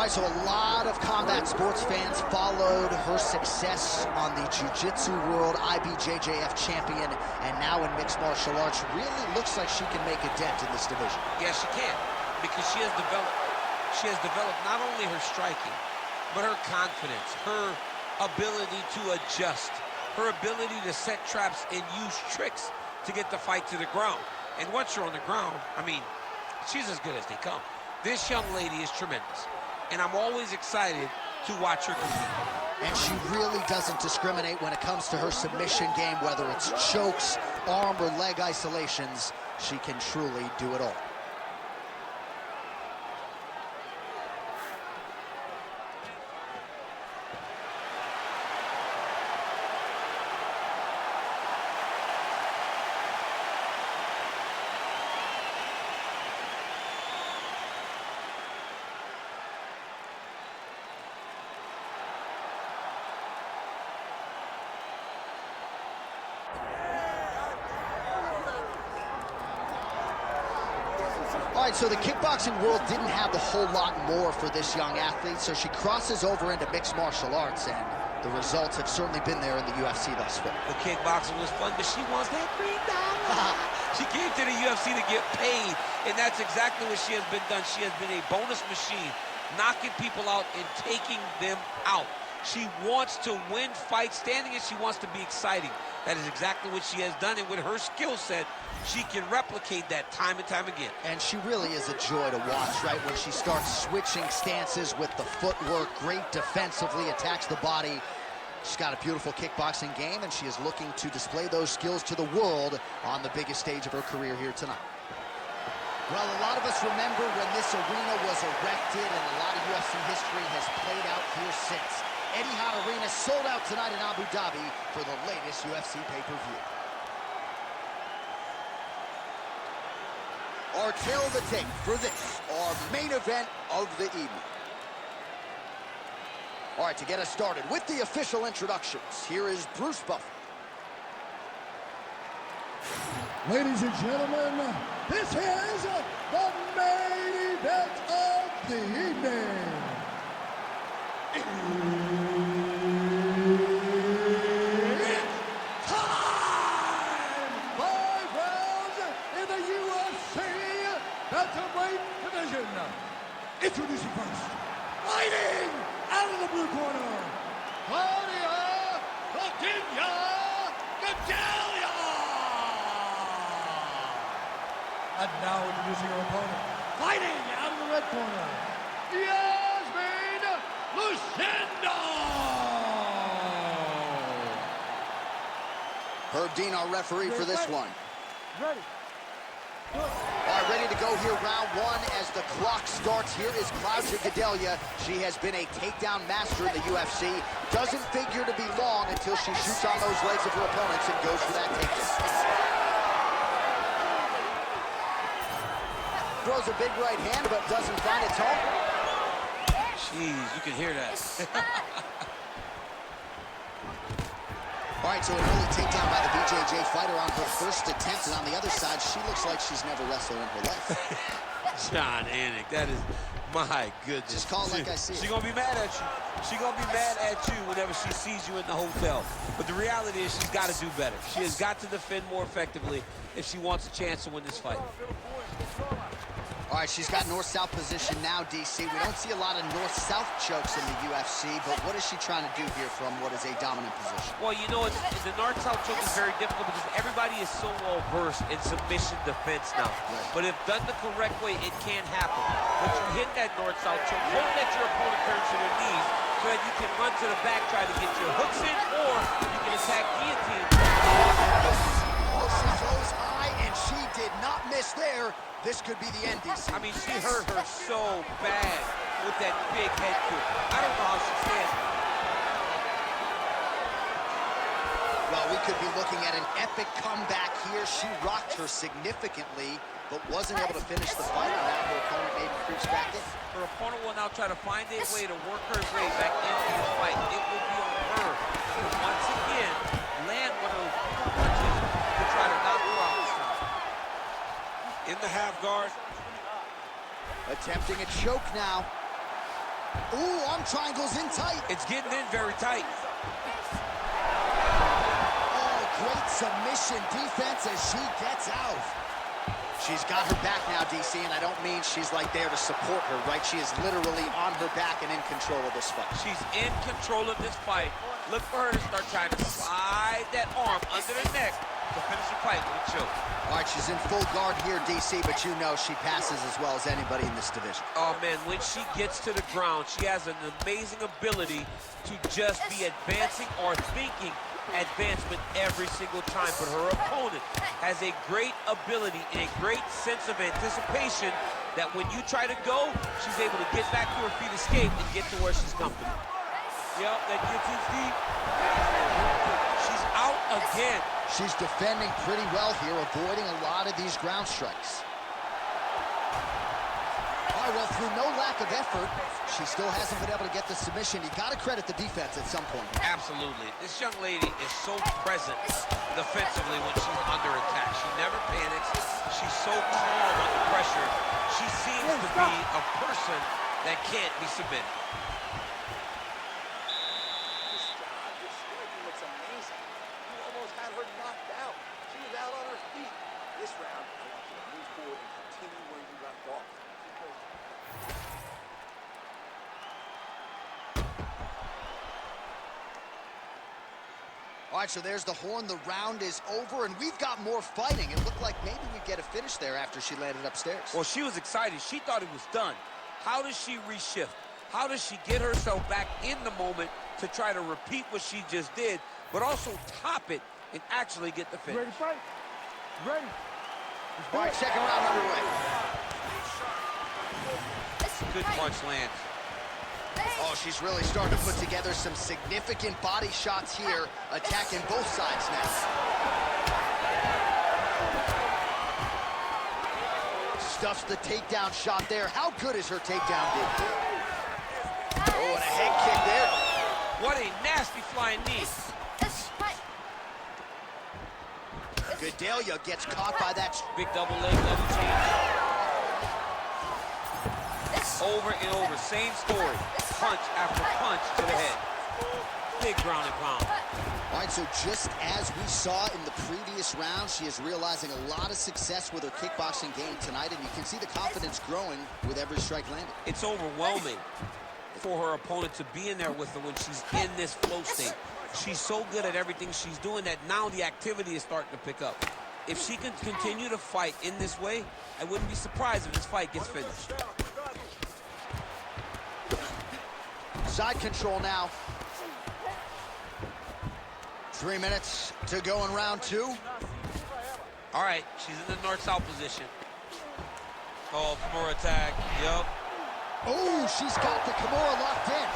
All right, so a lot of combat sports fans followed her success on the Jiu-Jitsu World IBJJF champion, and now in mixed martial arts, really looks like she can make a dent in this division. Yeah, she can, because she has developed not only her striking, but her confidence, her ability to adjust, her ability to set traps and use tricks to get the fight to the ground. And once you're on the ground, I mean, she's as good as they come. This young lady is tremendous, and I'm always excited to watch her compete. And she really doesn't discriminate when it comes to her submission game, whether it's chokes, arm or leg isolations. She can truly do it all. All right, so the kickboxing world didn't have a whole lot more for this young athlete, so she crosses over into mixed martial arts, and the results have certainly been there in the UFC thus far. The kickboxing was fun, but she wants that $3. She came to the UFC to get paid, and that's exactly what she has been done. She has been a bonus machine, knocking people out and taking them out. She wants to win fights standing, and she wants to be exciting. That is exactly what she has done, and with her skill set, she can replicate that time and time again. And she really is a joy to watch, right? When she starts switching stances with the footwork, great defensively, attacks the body. She's got a beautiful kickboxing game, and she is looking to display those skills to the world on the biggest stage of her career here tonight. Well, a lot of us remember when this arena was erected, and a lot of UFC history has played out here since. Etihad Arena sold out tonight in Abu Dhabi for the latest UFC pay-per-view. Our tail of the tape for this, our main event of the evening. All right, to get us started with the official introductions, here is Bruce Buffer. Ladies and gentlemen, this is the main event of the evening. It's time! 5 rounds in the UFC Bantamweight division. Introducing first, fighting out of the blue corner, Claudia Gadelha. And now introducing her opponent, fighting out of the red corner, Iasmin, Lucindo. Herb Dean, our referee for this one. Ready. All right, ready to go here, round one, as the clock starts. Here is Claudia Gadelha. She has been a takedown master in the UFC. Doesn't figure to be long until she shoots on those legs of her opponents and goes for that takedown. Throws a big right hand, but doesn't find its home. Jeez, you can hear that. All right, so an early takedown by the BJJ fighter on her first attempt, and on the other side, she looks like she's never wrestled in her life. John Anik, that is, my goodness. Just call it like I see it. She's gonna be mad at you. She's gonna be mad at you whenever she sees you in the hotel. But the reality is she's got to do better. She has got to defend more effectively if she wants a chance to win this fight. All right, she's got north-south position now, DC. We don't see a lot of north-south chokes in the UFC, but what is she trying to do here from what is a dominant position? Well, you know, the north-south choke is very difficult because everybody is so well-versed in submission defense now. Right. But if done the correct way, it can happen. But you hit that north-south choke, hope that your opponent turns to their knees so that you can run to the back, try to get your hooks in, or you can attack guillotine. Oh, she goes high, and she did not miss there. This could be the end, DC. I mean, she hurt her so bad with that big head kick. I don't know how she stands. Well, we could be looking at an epic comeback here. She rocked her significantly, but wasn't able to finish the fight, and now her opponent maybe creeps back in. Her opponent will now try to find a way to work her way back into the fight. It will be on her to once again land one of those punches to try to knock her out. In the half guard. Attempting a choke now. Ooh, arm triangles in tight. It's getting in very tight. Oh, great submission defense as she gets out. She's got her back now, DC, and I don't mean she's like there to support her, right? She is literally on her back and in control of this fight. She's in control of this fight. Look for her to start trying to slide that arm under the neck to finish the fight with a choke. All right, she's in full guard here, DC, but you know she passes as well as anybody in this division. Oh, man, when she gets to the ground, she has an amazing ability to just be advancing or thinking advancement every single time, but her opponent has a great ability and a great sense of anticipation that when you try to go, she's able to get back to her feet, escape, and get to where she's comfortable. Yep, that gets in deep. She's out again. She's defending pretty well here, avoiding a lot of these ground strikes. All right, well, through no lack of effort, she still hasn't been able to get the submission. You got to credit the defense at some point. Absolutely. This young lady is so present defensively when she's under attack. She never panics. She's so calm under pressure. She seems to be a person that can't be submitted. This striking looks amazing. You almost had her knocked out. She was out on her feet. This round, I want you to move forward and continue where you left off. All right, so there's the horn. The round is over, and we've got more fighting. It looked like maybe we'd get a finish there after she landed upstairs. Well, she was excited. She thought it was done. How does she reshift? How does she get herself back in the moment to try to repeat what she just did, but also top it and actually get the finish? Ready to fight? Ready. All right, second round underway. Good punch lands. Oh, she's really starting to put together some significant body shots here, attacking both sides now. Stuffs the takedown shot there. How good is her takedown, dude? Oh, and a head kick there. What a nasty flying knee. Gadelha gets caught by that. Big double leg level change. Over and over, same story. Punch after punch to the head. Big ground and pound. All right, so just as we saw in the previous round, she is realizing a lot of success with her kickboxing game tonight, and you can see the confidence growing with every strike landed. It's overwhelming for her opponent to be in there with her when she's in this flow state. She's so good at everything she's doing that now the activity is starting to pick up. If she can continue to fight in this way, I wouldn't be surprised if this fight gets finished. Side control now. 3 minutes to go in round two. All right, she's in the north-south position. Oh, Kimura attack, yup. Oh, she's got the Kimura locked in.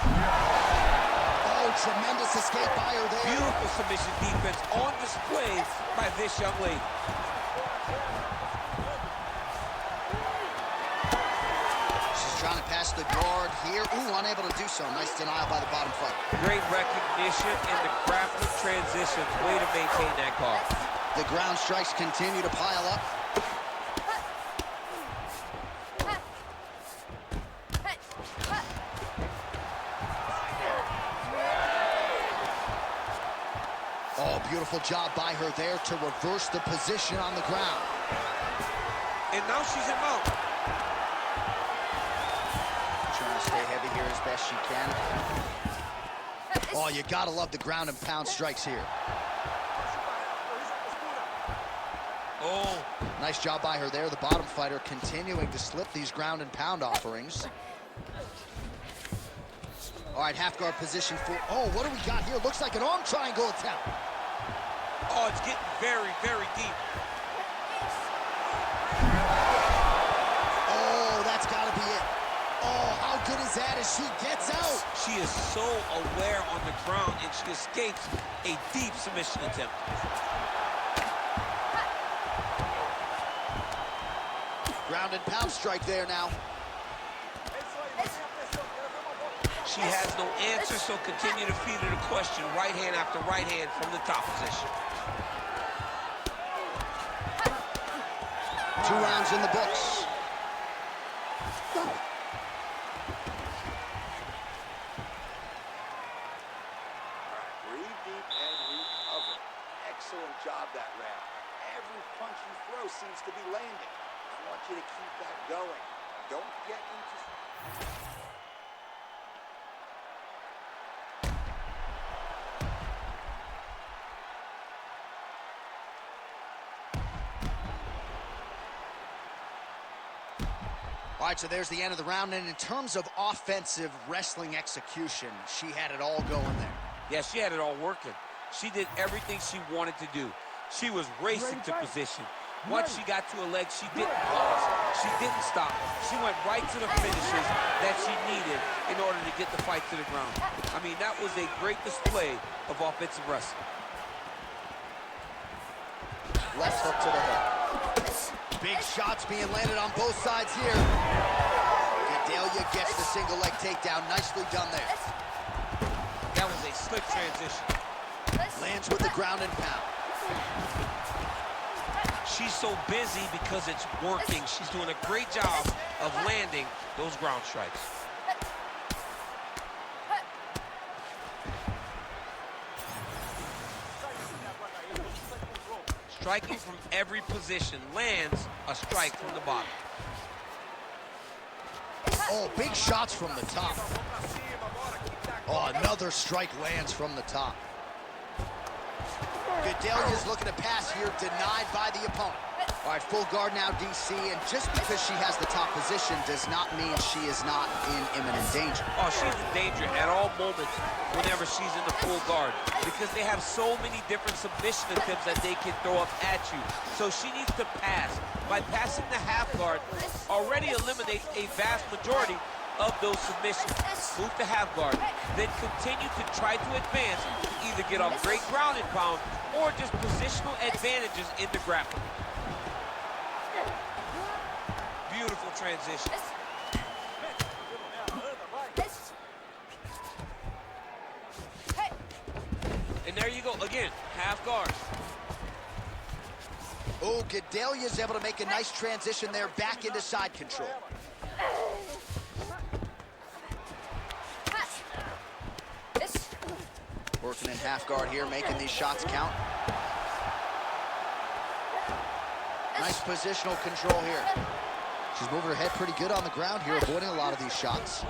Oh, tremendous escape by her there. Beautiful submission defense on display by this young lady. Trying to pass the guard here. Ooh, unable to do so. Nice denial by the bottom fighter. Great recognition in the crafted transitions. Way to maintain that guard. The ground strikes continue to pile up. Oh, beautiful job by her there to reverse the position on the ground. And now she's in mount. Stay heavy here as best she can. Oh, you gotta love the ground and pound strikes here. Oh. Nice job by her there. The bottom fighter continuing to slip these ground and pound offerings. All right, half guard position for, oh, what do we got here? Looks like an arm triangle attempt. Oh, it's getting very, very deep. Oh, that's gotta be it. Oh, how good is that as she gets out? She is so aware on the ground, and she escapes a deep submission attempt. Ground and pound strike there now. She has no answer, so continue to feed her the question. Right hand after right hand from the top position. 2 rounds in the books. that round. Every punch you throw seems to be landing. I want you to keep that going. Don't get into... All right, so there's the end of the round, and in terms of offensive wrestling execution, she had it all going there. Yeah, she had it all working. She did everything she wanted to do. She was racing to position. Once she got to her legs, she didn't pause. She didn't stop. She went right to the finishes that she needed in order to get the fight to the ground. I mean, that was a great display of offensive wrestling. Left hook to the head. Big shots being landed on both sides here. Gadelha gets the single leg takedown. Nicely done there. That was a slick transition. Lands with the ground and pound. She's so busy because it's working. She's doing a great job of landing those ground strikes. Striking from every position, lands a strike from the bottom. Oh, big shots from the top. Oh, another strike lands from the top. Gadelha's looking to pass here, denied by the opponent. All right, full guard now, DC, and just because she has the top position does not mean she is not in imminent danger. Oh, she's in danger at all moments whenever she's in the full guard because they have so many different submission attempts that they can throw up at you. So she needs to pass. By passing the half guard, already eliminates a vast majority of those submissions. Move to half guard, then continue to try to advance, either get off great ground and pound or just positional advantages in the grappling. Beautiful transition. And there you go, again, half guard. Oh, Gadelha's able to make a nice transition there back into side control. Working in half guard here, making these shots count. Nice positional control here. She's moving her head pretty good on the ground here, avoiding a lot of these shots.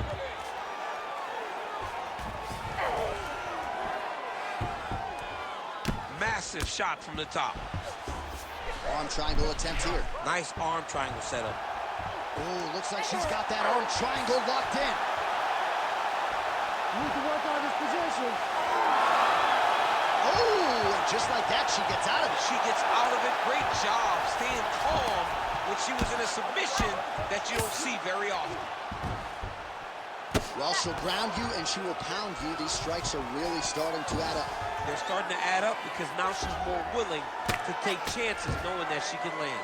Massive shot from the top. Arm triangle attempt here. Nice arm triangle setup. Oh, looks like she's got that arm triangle locked in. Need to work on this position. Oh, and just like that, she gets out of it. She gets out of it. Great job staying calm when she was in a submission that you don't see very often. Well, she'll ground you and she will pound you. These strikes are really starting to add up. They're starting to add up because now she's more willing to take chances knowing that she can land.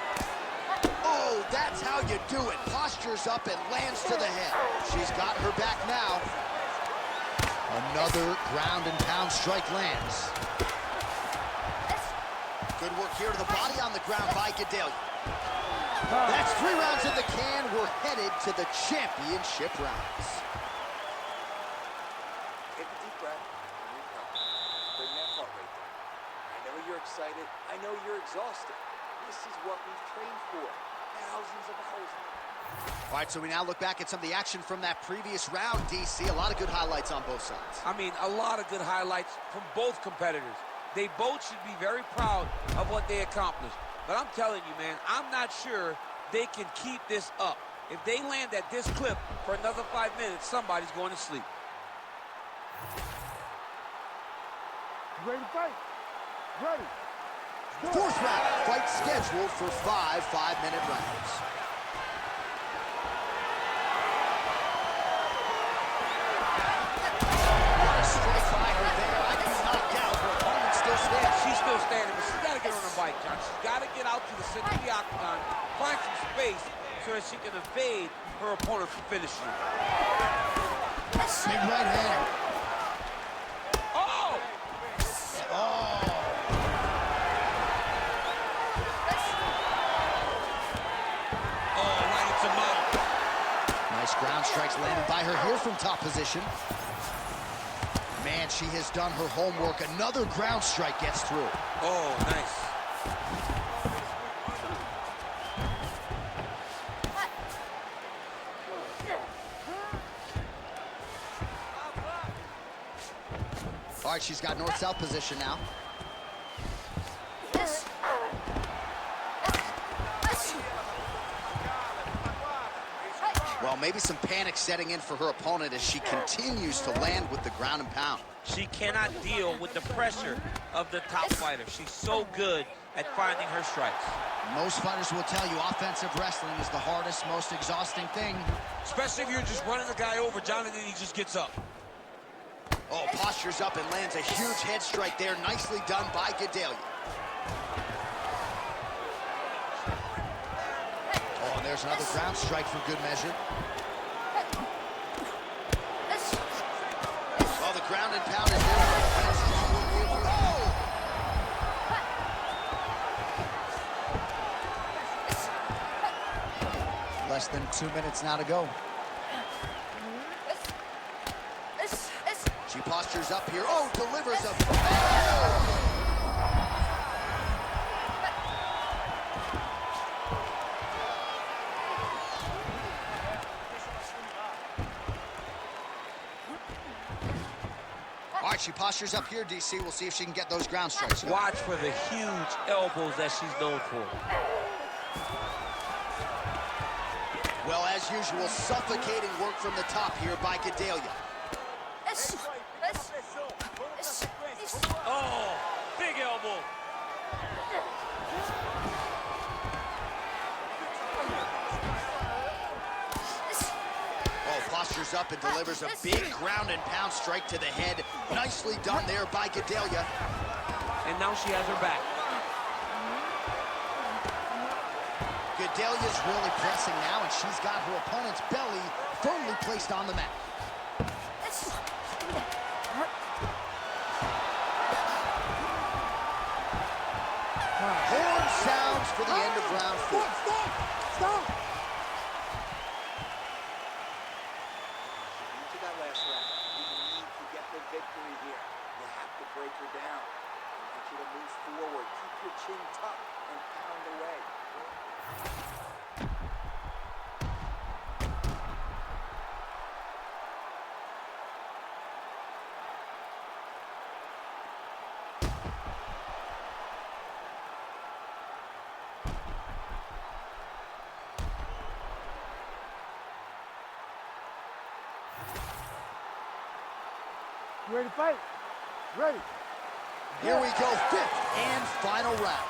Oh, that's how you do it. Postures up and lands to the head. She's got her back now. Another ground and pound strike lands. Good work here to the body on the ground by Gadelha. That's 3 rounds in the can. We're headed to the championship rounds. Take a deep breath. Here you come. Bring that heart rate down. I know you're excited. I know you're exhausted. This is what we've trained for. Thousands of hours. All right, so we now look back at some of the action from that previous round, DC. A lot of good highlights on both sides. I mean, a lot of good highlights from both competitors. They both should be very proud of what they accomplished. But I'm telling you, man, I'm not sure they can keep this up. If they land at this clip for another 5 minutes, somebody's going to sleep. Ready to fight? Ready. 4th round, fight scheduled for 5 5-minute rounds. Strike by her there. I can knock out. Her opponent still stands. She's still standing, but she's got to get on her bike, John. She's got to get out to the center of the octagon, find some space so that she can evade her opponent from finishing. Big right hand. Oh! Oh. Oh, right into mouth. Nice ground strikes landed by her here from top position. Man, she has done her homework. Another ground strike gets through. Oh, nice. All right, she's got north-south position now. Well, maybe some panic setting in for her opponent as she continues to land with the ground and pound. She cannot deal with the pressure of the top fighter. She's so good at finding her strikes. Most fighters will tell you offensive wrestling is the hardest, most exhausting thing. Especially if you're just running the guy over, Jonathan, he just gets up. Oh, postures up and lands a huge head strike there. Nicely done by Gadelha. Oh, and there's another ground strike for good measure. Oh, the ground and pound is there. Oh! Less than 2 minutes now to go. She postures up here. Oh, delivers a... Oh! All right, she postures up here, DC. We'll see if she can get those ground strikes. Watch for the huge elbows that she's known for. Well, as usual, suffocating work from the top here by Gadelha. Oh, big elbow. Oh, postures up and delivers a big ground and pound strike to the head. Nicely done there by Gadelha. And now she has her back. Gadelha's really pressing now, and she's got her opponent's belly firmly placed on the mat. Horn sounds for the end of round 4. Stop! Into that last round, you need to get the victory here. You have to break her down. I want you to move forward, keep your chin tucked, and pound away. You ready to fight? Ready. Here we go, 5th and final round.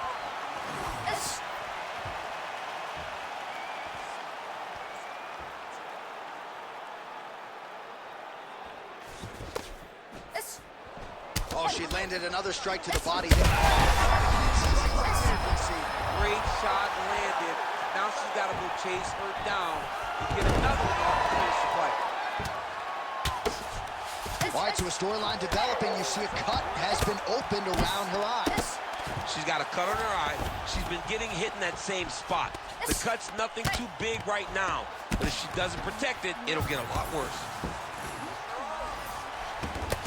Oh, she landed another strike to the body. Great shot landed. Now she's got to go chase her down to get another one off to finish the fight. All right, so a storyline developing. You see a cut has been opened around her eyes. She's got a cut on her eye. She's been getting hit in that same spot. The cut's nothing too big right now, but if she doesn't protect it, it'll get a lot worse.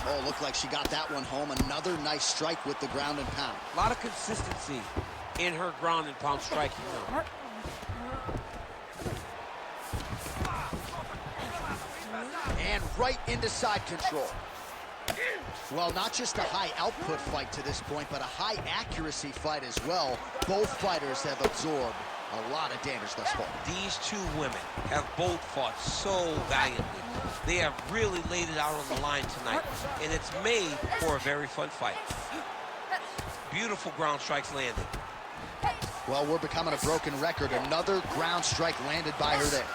Oh, looked like she got that one home. Another nice strike with the ground and pound. A lot of consistency in her ground and pound striking now. And right into side control. Well, not just a high output fight to this point, but a high accuracy fight as well. Both fighters have absorbed a lot of damage thus far. These two women have both fought so valiantly. They have really laid it out on the line tonight, and it's made for a very fun fight. Beautiful ground strikes landed. Well, we're becoming a broken record. Another ground strike landed by her there.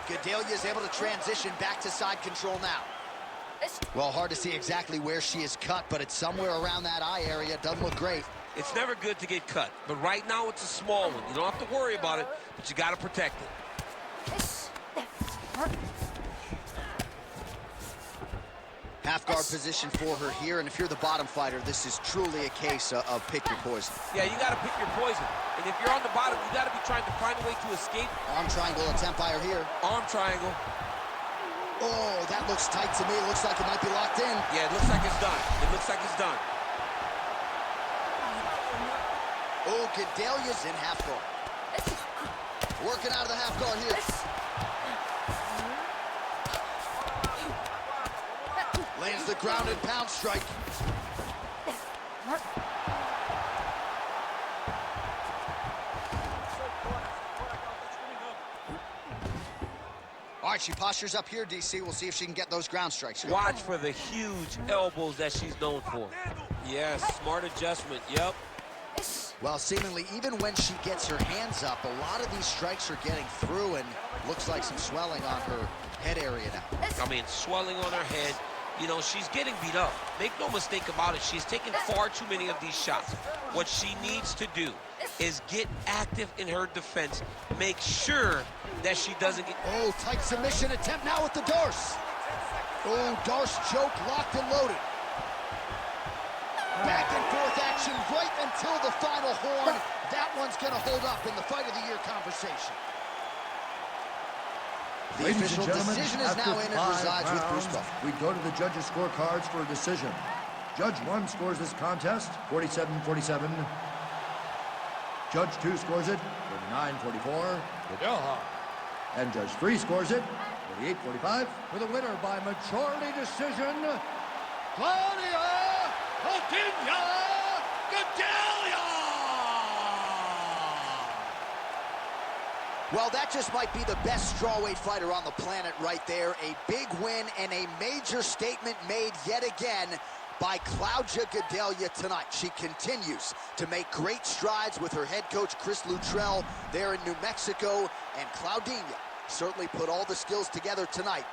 Gadelha is able to transition back to side control now. Well, hard to see exactly where she is cut, but it's somewhere around that eye area. Doesn't look great. It's never good to get cut, but right now it's a small one. You don't have to worry about it, but you got to protect it. Half guard position for her here, and if you're the bottom fighter, this is truly a case of pick your poison. Yeah, you got to pick your poison. And if you're on the bottom, you got to be trying to find a way to escape. Arm triangle attempt by her here. Arm triangle. Oh, that looks tight to me. It looks like it might be locked in. Yeah, it looks like it's done. It looks like it's done. Oh, Gadelha's in half guard. Working out of the half guard here. Lands the ground and pound strike. All right, she postures up here, DC. We'll see if she can get those ground strikes. Watch for the huge elbows that she's known for. Yes, smart adjustment, yep. Well, seemingly, even when she gets her hands up, a lot of these strikes are getting through, and looks like some swelling on her head area now. I mean, swelling on her head. You know, she's getting beat up. Make no mistake about it. She's taken far too many of these shots. What she needs to do is get active in her defense. Make sure that she doesn't get... Oh, tight submission attempt now with the Darce. Oh, Darce choke locked and loaded. Back and forth action right until the final horn. That one's going to hold up in the Fight of the Year conversation. The Ladies official and gentlemen, decision is now in and resides with Bruce Buffer. We go to the judges' scorecards for a decision. Judge 1 scores this contest 47-47. Judge 2 scores it 49-44. And Judge 3 scores it 48-45. For the winner by majority decision, Claudia Gadelha! Well, that just might be the best strawweight fighter on the planet right there. A big win and a major statement made yet again by Claudia Gadelha tonight. She continues to make great strides with her head coach, Chris Luttrell, there in New Mexico. And Claudia certainly put all the skills together tonight